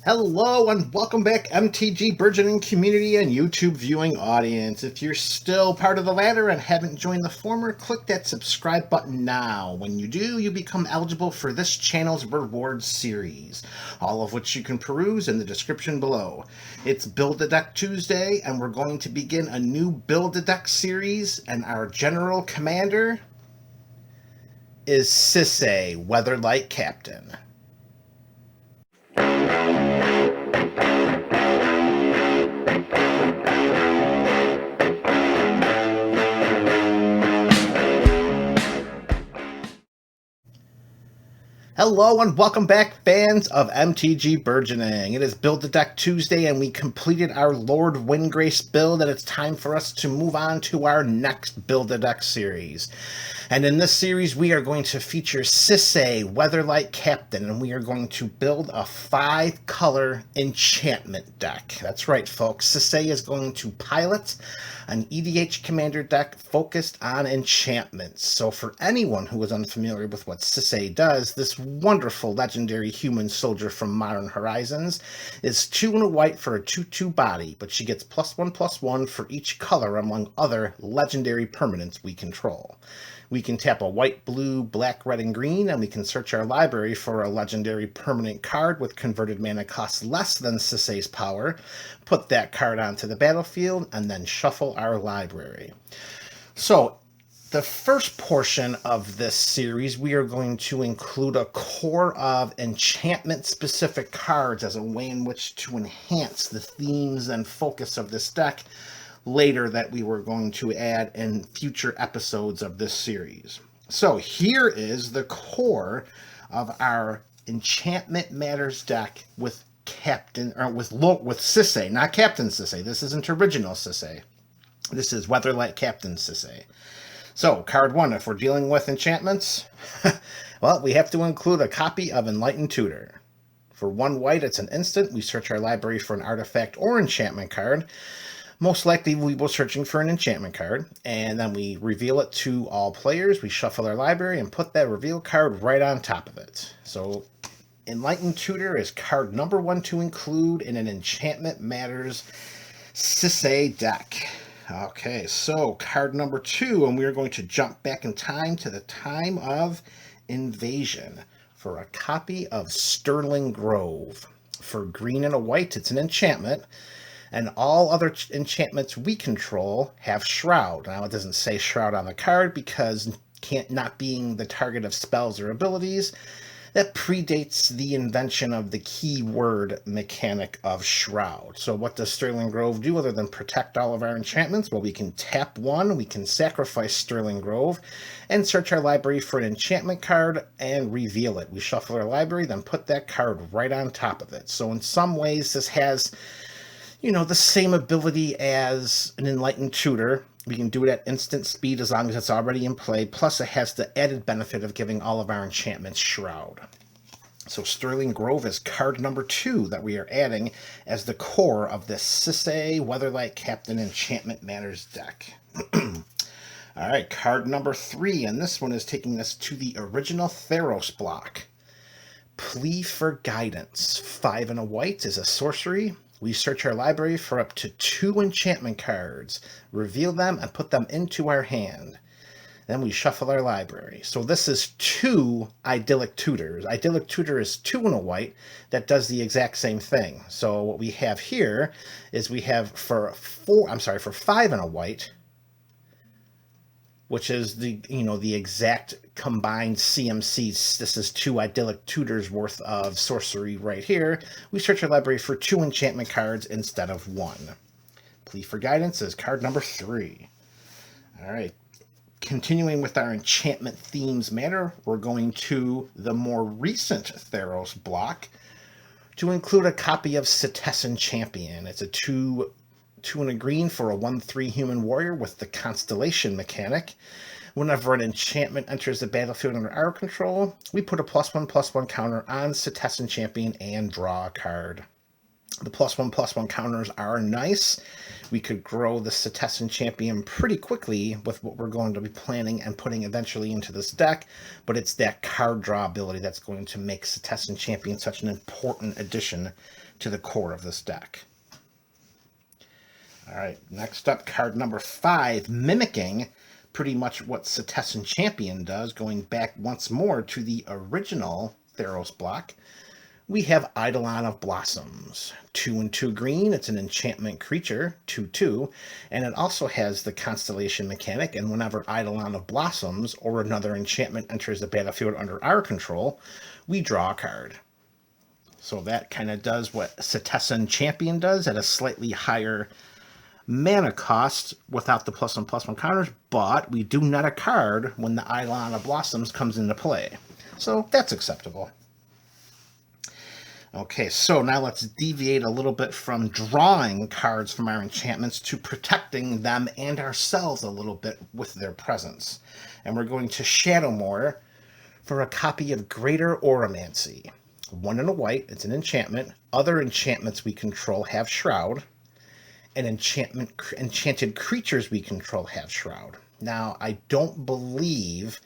Hello and welcome back, MTG Burgeoning community and YouTube viewing audience. If you're still part of the latter and haven't joined the former, click that subscribe button now. When you do, you become eligible for this channel's rewards series, all of which you can peruse in the description below. It's Build a Deck Tuesday, and we're going to begin a new Build a Deck series, and our general commander is Sisay, Weatherlight Captain. Hello and welcome back, fans of MTG Burgeoning. It is Build a Deck Tuesday and we completed our Lord Windgrace build, and it's time for us to move on to our next Build a Deck series. And in this series we are going to feature Sisay, Weatherlight Captain, and we are going to build a 5-color enchantment deck. That's right, folks. Sisay is going to pilot an EDH commander deck focused on enchantments. So for anyone who is unfamiliar with what Sisay does, this wonderful legendary human soldier from Modern Horizons is 2 and a white for a 2/2 body, but she gets +1/+1 for each color among other legendary permanents we control. We can tap a white, blue, black, red, and green, and we can search our library for a legendary permanent card with converted mana cost less than Sisay's power, put that card onto the battlefield, and then shuffle our library. So, the first portion of this series, we are going to include a core of enchantment-specific cards as a way in which to enhance the themes and focus of this deck later that we were going to add in future episodes of this series. So here is the core of our Enchantment Matters deck with Sisay, not Captain Sisay. This isn't original Sisay. This is Weatherlight Captain Sisay. So, card 1, if we're dealing with enchantments, well, we have to include a copy of Enlightened Tutor. For 1 white, it's an instant. We search our library for an artifact or enchantment card. Most likely we will be searching for an enchantment card, and then we reveal it to all players. We shuffle our library and put that reveal card right on top of it. So Enlightened Tutor is card number 1 to include in an Enchantment Matters Sisay deck. Okay, so card number 2, and we are going to jump back in time to the time of Invasion for a copy of Sterling Grove. For green and a white, it's an enchantment. And all other enchantments we control have Shroud. Now, it doesn't say Shroud on the card because not being the target of spells or abilities, that predates the invention of the keyword mechanic of Shroud. So what does Sterling Grove do other than protect all of our enchantments? Well, we can tap 1, we can sacrifice Sterling Grove, and search our library for an enchantment card and reveal it. We shuffle our library, then put that card right on top of it. So in some ways, this has the same ability as an Enlightened Tutor. We can do it at instant speed as long as it's already in play, plus it has the added benefit of giving all of our enchantments Shroud. So Sterling Grove is card number 2 that we are adding as the core of this Sisay Weatherlight Captain Enchantment Matters deck. Alright, card number 3, and this one is taking us to the original Theros block. Plea for Guidance. 5 and a white is a sorcery. We search our library for up to 2 enchantment cards, reveal them, and put them into our hand. Then we shuffle our library. So this is 2 Idyllic Tutors. Idyllic Tutor is 2 and a white that does the exact same thing. So what we have here is we have for 5 and a white, which is the exact combined CMC. This is 2 Idyllic Tutors worth of sorcery right here. We search our library for 2 enchantment cards instead of 1. Plea for Guidance is card number 3. Alright, continuing with our enchantment themes matter, we're going to the more recent Theros block to include a copy of Citizen Champion. It's a 2 and a green for a 1/3 human warrior with the Constellation mechanic. Whenever an enchantment enters the battlefield under our control, we put a +1/+1 counter on Citizen Champion and draw a card. The +1/+1 counters are nice. We could grow the Citizen Champion pretty quickly with what we're going to be planning and putting eventually into this deck, but it's that card draw ability that's going to make Citizen Champion such an important addition to the core of this deck. All right, next up, card number 5, mimicking pretty much what Citizen Champion does, going back once more to the original Theros block. We have Eidolon of Blossoms, 2/2 green. It's an enchantment creature, 2/2, and it also has the constellation mechanic, and whenever Eidolon of Blossoms or another enchantment enters the battlefield under our control, we draw a card. So that kind of does what Citizen Champion does at a slightly higher mana cost without the +1/+1 counters, but we do net a card when the Eidolon of Blossoms comes into play. So that's acceptable. Okay, so now let's deviate a little bit from drawing cards from our enchantments to protecting them and ourselves a little bit with their presence. And we're going to Shadowmoor for a copy of Greater Auramancy. 1 and a white, it's an enchantment. Other enchantments we control have Shroud, and enchanted creatures we control have Shroud. Now, I don't believe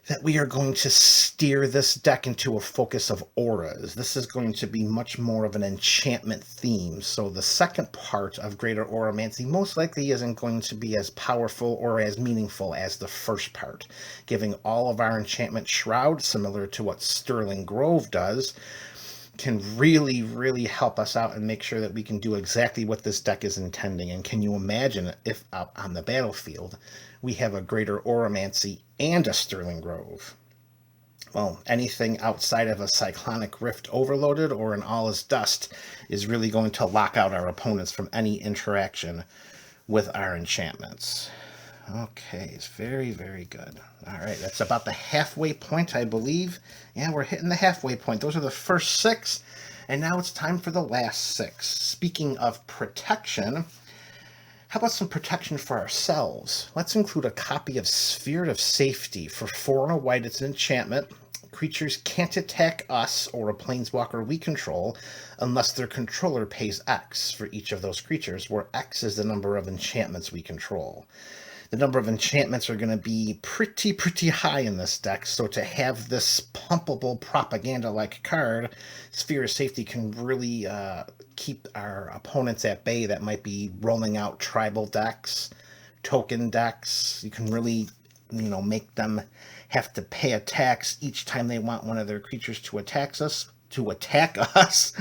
that we are going to steer this deck into a focus of auras. This is going to be much more of an enchantment theme. So the second part of Greater Auramancy most likely isn't going to be as powerful or as meaningful as the first part, giving all of our enchantment Shroud, similar to what Sterling Grove does, can really, really help us out and make sure that we can do exactly what this deck is intending. And can you imagine if out on the battlefield we have a Greater Auramancy and a Sterling Grove? Well, anything outside of a Cyclonic Rift overloaded or an All is Dust is really going to lock out our opponents from any interaction with our enchantments. Okay, it's very, very good. All right, that's about the halfway point, I believe. Yeah, we're hitting the halfway point. Those are the first 6, and now it's time for the last 6. Speaking of protection, how about some protection for ourselves? Let's include a copy of Sphere of Safety. For 4 and a white, it's an enchantment. Creatures can't attack us or a planeswalker we control unless their controller pays X for each of those creatures, where X is the number of enchantments we control. The number of enchantments are going to be pretty high in this deck, so to have this pumpable propaganda-like card, Sphere of Safety can really keep our opponents at bay that might be rolling out tribal decks, token decks. You can really, make them have to pay a tax each time they want one of their creatures to attack us.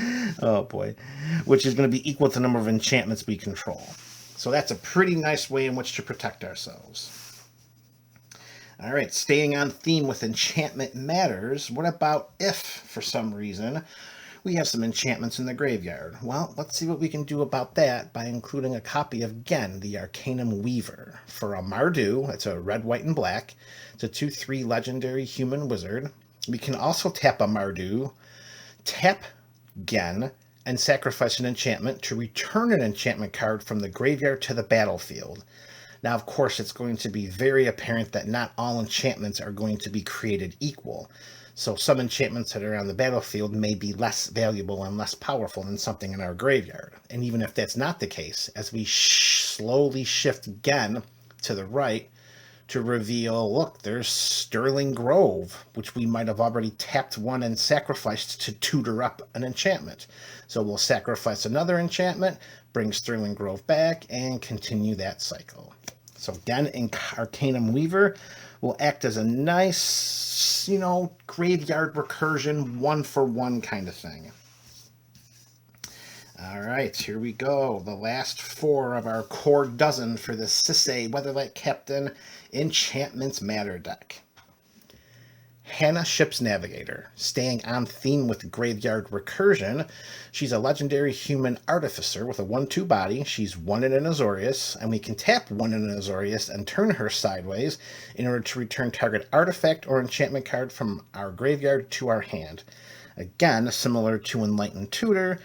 Oh boy, which is going to be equal to the number of enchantments we control. So that's a pretty nice way in which to protect ourselves. All right, staying on theme with Enchantment Matters, what about if, for some reason, we have some enchantments in the graveyard? Well, let's see what we can do about that by including a copy of Gen, the Arcanum Weaver. For a Mardu, it's a red, white, and black. It's a 2/3 legendary human wizard. We can also tap a Mardu, tap Gen, and sacrifice an enchantment to return an enchantment card from the graveyard to the battlefield. Now, of course, it's going to be very apparent that not all enchantments are going to be created equal. So some enchantments that are on the battlefield may be less valuable and less powerful than something in our graveyard. And even if that's not the case, as we slowly shift again to the right to reveal, look, there's Sterling Grove, which we might have already tapped one and sacrificed to tutor up an enchantment. So we'll sacrifice another enchantment, bring Sterling Grove back, and continue that cycle. So again, Arcanum Weaver will act as a nice, graveyard recursion, 1-for-1 kind of thing. All right, here we go. The last 4 of our core dozen for the Sisay Weatherlight Captain Enchantments Matter deck. Hannah Ship's Navigator. Staying on theme with Graveyard Recursion, she's a legendary human artificer with a 1/2 body. She's 1 in an Azorius, and we can tap 1 in an Azorius and turn her sideways in order to return target artifact or enchantment card from our graveyard to our hand. Again, similar to Enlightened Tutor,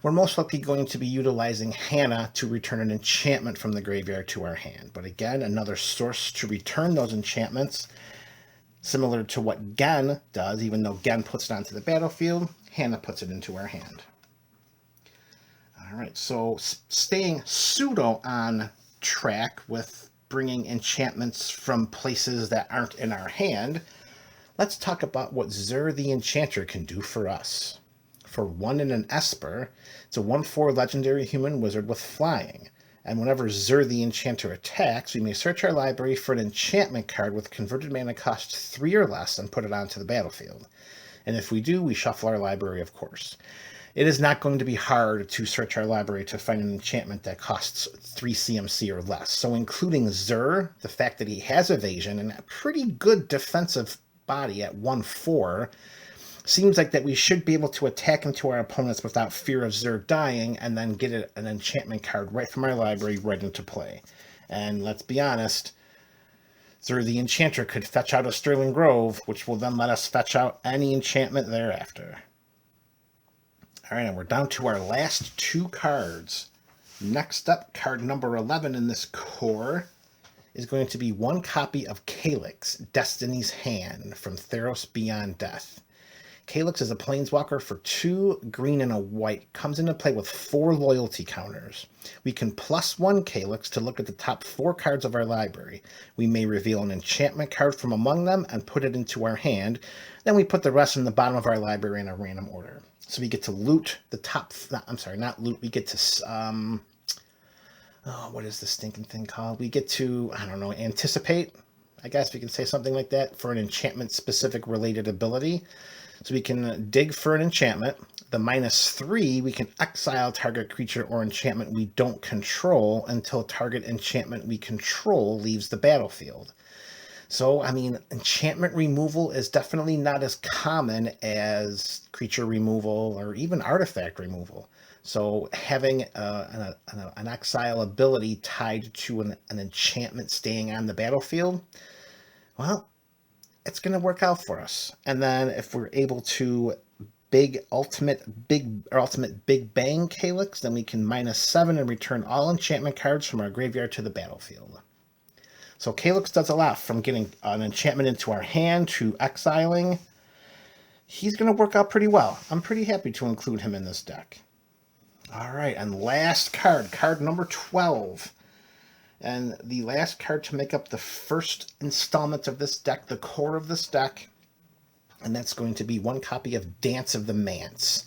we're most likely going to be utilizing Hannah to return an enchantment from the graveyard to our hand. But again, another source to return those enchantments, similar to what Gen does. Even though Gen puts it onto the battlefield, Hannah puts it into our hand. All right, so staying pseudo on track with bringing enchantments from places that aren't in our hand, let's talk about what Zur the Enchanter can do for us. For 1 and an Esper, it's a 1/4 legendary human wizard with flying. And whenever Zur the Enchanter attacks, we may search our library for an enchantment card with converted mana cost 3 or less and put it onto the battlefield. And if we do, we shuffle our library, of course. It is not going to be hard to search our library to find an enchantment that costs 3 CMC or less. So including Zur, the fact that he has evasion and a pretty good defensive body at 1/4, seems like that we should be able to attack into our opponents without fear of Zur dying and then get an enchantment card right from our library right into play. And let's be honest, Zur the Enchanter could fetch out a Sterling Grove, which will then let us fetch out any enchantment thereafter. All right, and we're down to our last 2 cards. Next up, card number 11 in this core is going to be 1 copy of Calyx, Destiny's Hand, from Theros Beyond Death. Calyx is a planeswalker for 2 green and a white. Comes into play with 4 loyalty counters. We can +1 Calyx to look at the top 4 cards of our library. We may reveal an enchantment card from among them and put it into our hand. Then we put the rest in the bottom of our library in a random order. So we get to loot the top, not loot, we get to, what is this stinking thing called? We get to, anticipate, I guess we can say something like that, for an enchantment-specific related ability. So we can dig for an enchantment. The -3, we can exile target creature or enchantment we don't control until target enchantment we control leaves the battlefield. So, enchantment removal is definitely not as common as creature removal or even artifact removal. So having an exile ability tied to an enchantment staying on the battlefield, well, it's going to work out for us. And then if we're able to ultimate big bang Calyx, then we can -7 and return all enchantment cards from our graveyard to the battlefield. So Calyx does a lot, from getting an enchantment into our hand to exiling. He's going to work out pretty well. I'm pretty happy to include him in this deck. All right, and last card number 12. And the last card to make up the first installment of this deck, the core of this deck. And that's going to be 1 copy of Dance of the Manse.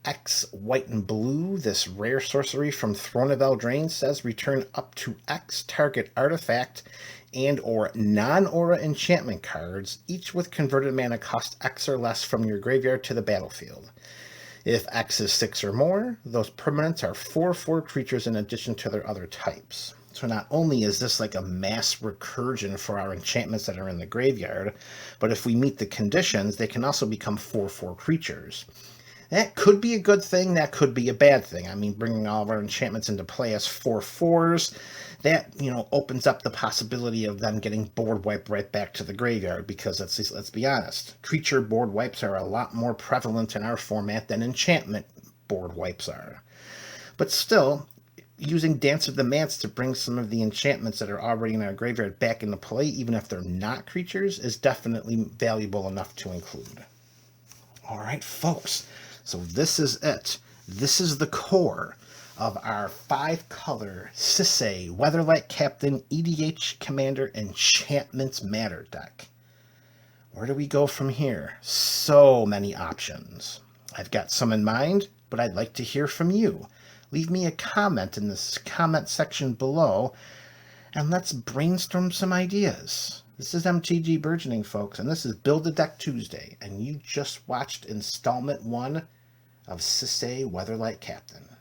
X, white and blue, this rare sorcery from Throne of Eldraine says return up to X target artifact and or non-aura enchantment cards, each with converted mana cost X or less from your graveyard to the battlefield. If X is 6 or more, those permanents are 4/4 creatures in addition to their other types. So not only is this like a mass recursion for our enchantments that are in the graveyard, but if we meet the conditions, they can also become 4/4 creatures. That could be a good thing, that could be a bad thing. Bringing all of our enchantments into play as 4/4s, that, opens up the possibility of them getting board wiped right back to the graveyard, because let's be honest, creature board wipes are a lot more prevalent in our format than enchantment board wipes are. But still, using Dance of the Manse to bring some of the enchantments that are already in our graveyard back into play, even if they're not creatures, is definitely valuable enough to include. All right, folks. So this is it. This is the core of our 5-color Sisay Weatherlight Captain EDH Commander Enchantments Matter deck. Where do we go from here? So many options. I've got some in mind, but I'd like to hear from you. Leave me a comment in this comment section below, and let's brainstorm some ideas. This is MTG Burgeoning, folks, and this is Build a Deck Tuesday, and you just watched installment 1 of Sisay Weatherlight Captain.